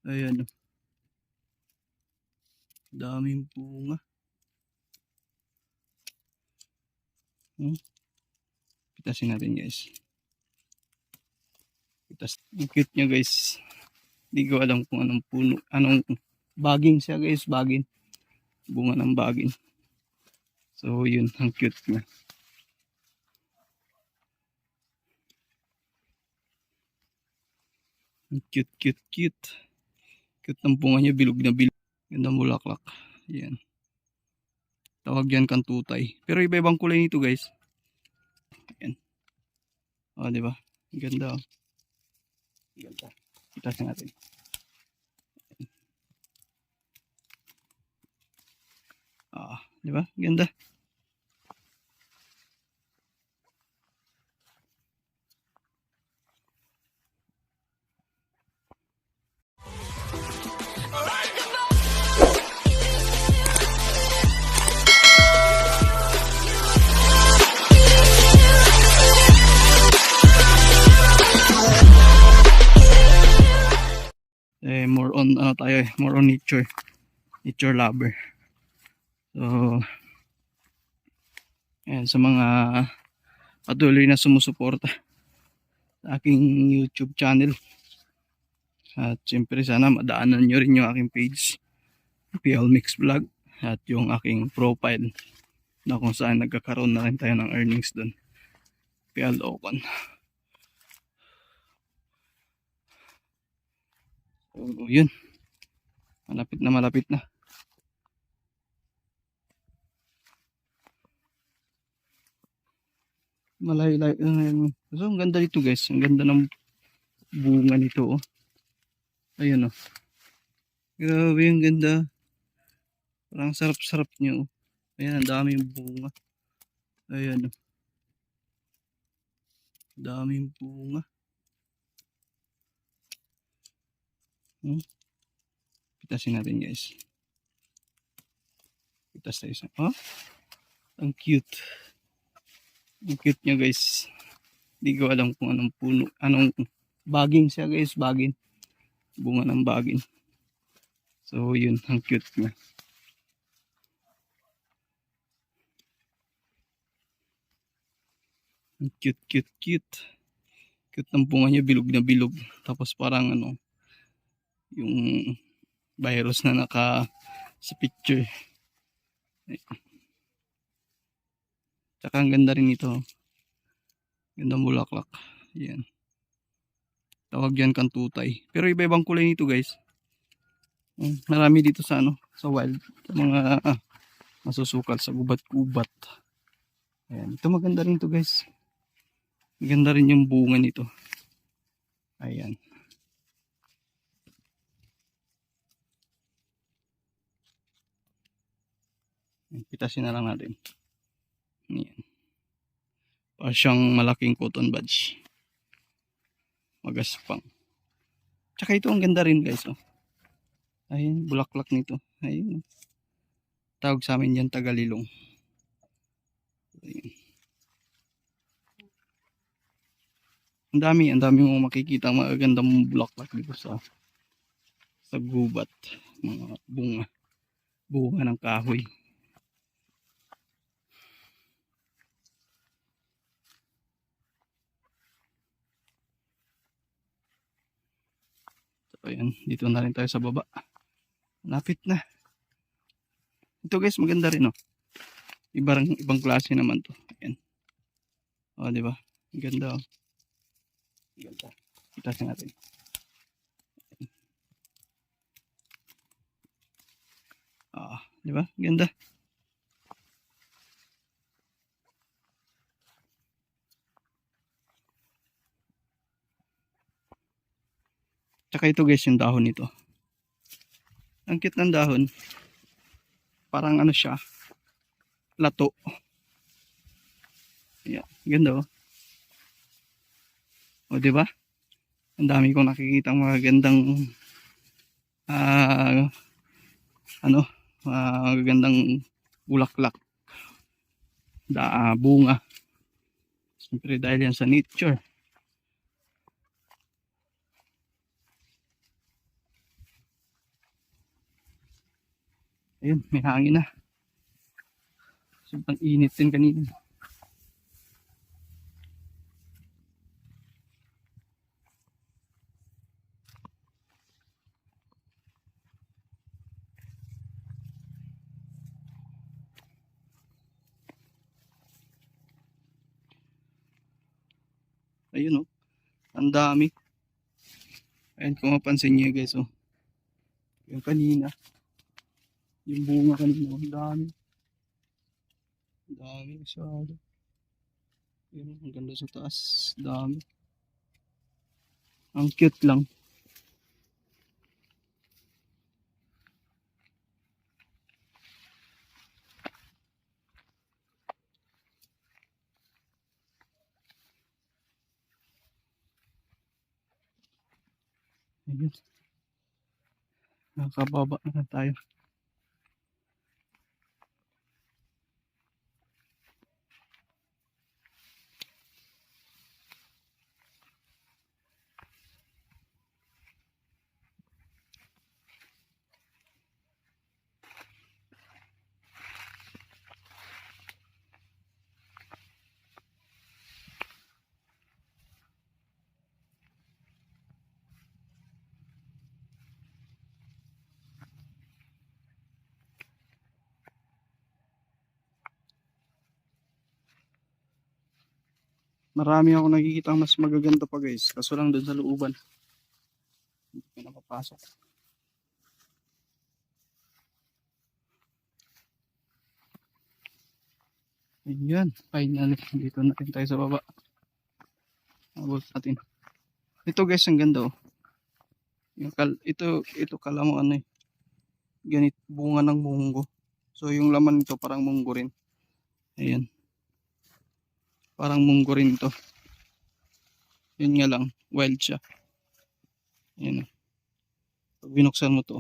Ayan, oh. Daming bunga. Pitasin natin, guys. Pitas. Ang cute niya, guys. Hindi ko alam kung anong puno, anong baging siya, guys. Baging. Bunga ng baging. So, yun. Ang cute niya. Ang cute, cute, cute. Cute ng bunga niya. Bilog na bilog. Gandang bulaklak. Ayan. Tawag yan kantutay. Pero iba-ibang kulay nito, guys. Ayan. O, diba? Ganda, oh. Ganda. Pitasin natin. Diba? Ganda. More on ano tayo, more on nature lover. So ayan, sa mga patuloy na sumusuporta sa aking YouTube channel, at siyempre sana madaanan nyo rin yung aking page PL Mix Vlog at yung aking profile na kung saan nagkakaroon na rin tayo ng earnings dun, PL Ocon. So yun, malapit na. Malay-lay. So ang ganda dito, guys. Ang ganda ng bunga nito, oh. Ayan, oh. Grabe, ang ganda. Parang sarap-sarap niyo, oh. Ayan, ang daming bunga. Ayan, oh. Daming bunga. Pitasin natin, guys. Pitas tayo sa, oh. Ang cute. Ang cute niya, guys. Hindi ko alam kung anong puno, anong baging siya, guys. Baging. Bunga ng baging. So yun, ang cute niya. Ang cute, cute, cute. Cute ng bunga niya, bilog na bilog. Tapos parang ano, yung virus na naka sa picture. Tsaka ang ganda rin ito. Gandang bulaklak. Ayan. Tawag yan kantutay. Pero iba-ibang kulay nito, guys. Marami dito sa ano, sa wild. Sa mga masusukal sa gubat-gubat. Ayan. Ito maganda rin ito, guys. Maganda rin yung bunga nito. Ayan. Pitasin na lang natin. Ayan. Para siyang malaking cotton buds. Magaspang. Tsaka ito ang ganda rin, guys, oh. Ayan, bulaklak nito. Ayan. Tawag sa amin yan tagalilong. Ayan. Ang dami mong makikita magagandang bulaklak dito sa gubat. Mga bunga ng kahoy. Ayan, dito na rin tayo sa baba. Lapit na. Ito, guys, maganda rin, oh. Ibang klase naman to. Ayan. O, di ba? Ganda, oh. Ganda. Itasin natin. Di ba? Ganda. Tsaka ito, guys, yung dahon nito. Ang cute ng dahon. Parang ano siya, lato. Yeah, ganda, oh. O, di ba? Ang dami kong nakikita mga gandang magagandang bulaklak. Bunga. Siyempre dahil yan sa nature. Ayun, may hangin na. Sobrang init din kanina. Ayun oh, ang dami. Ayun, kung mapansin niyo guys oh. Yung kanina. Yung bunga kanina, ang dami. Ang dami masyado. Yun, ang ganda sa taas. Dami. Ang cute lang. Ayun. Nakababa na tayo. Marami ako nakikita mas magaganda pa guys. Kaso lang doon sa looban. Hindi ko napapasok. Ayan. Finally. Dito na rin tayo sa baba. Abot natin. Ito guys, ang ganda oh. Ito kala mo ano eh. Ganit bunga ng munggo. So yung laman nito parang munggo rin. Ayan. Parang munggo rin to. Yun nga lang. Wild siya. Ayan oh. Pag binuksan mo to.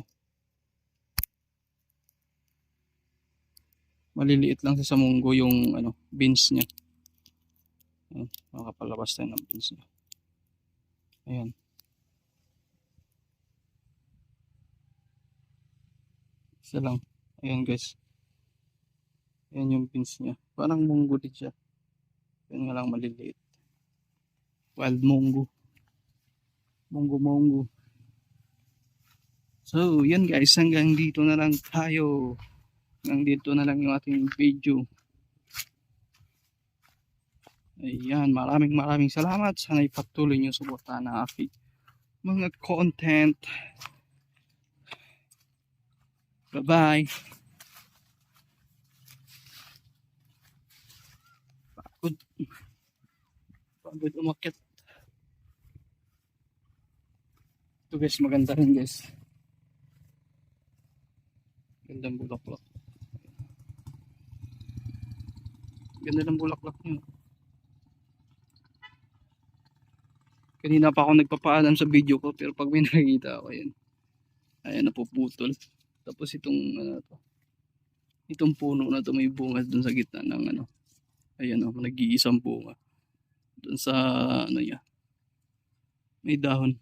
Maliliit lang sa munggo yung ano, beans niya. Ayan. Makapalabas tayo ng beans niya. Ayan. Isa lang. Ayan guys. Ayan yung pins niya. Parang munggo din siya. Ayan nga lang maliliit. Wild munggo. Munggo. So, yan guys. Hanggang dito na lang tayo. Hanggang dito na lang yung ating video. Ayan. Maraming salamat. Sana ipatuloy nyo suportahan ang aking mga content. Bye-bye. Pagod umakyat. Ito guys, maganda rin guys. Gandang bulaklak. Ganda ng bulaklak niyo. Kanina pa ako nagpapaalam sa video ko, pero pag may nakikita ako, ayan napuputol. Tapos itong ano to, itong puno na to may bunga dun sa gitna ng ano. Ayan oh, nag-iisang bunga. Dun sa ano niya. May dahon.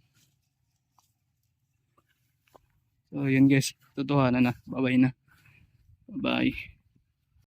So yun guys, totohanan na. Bye-bye na. Bye-bye.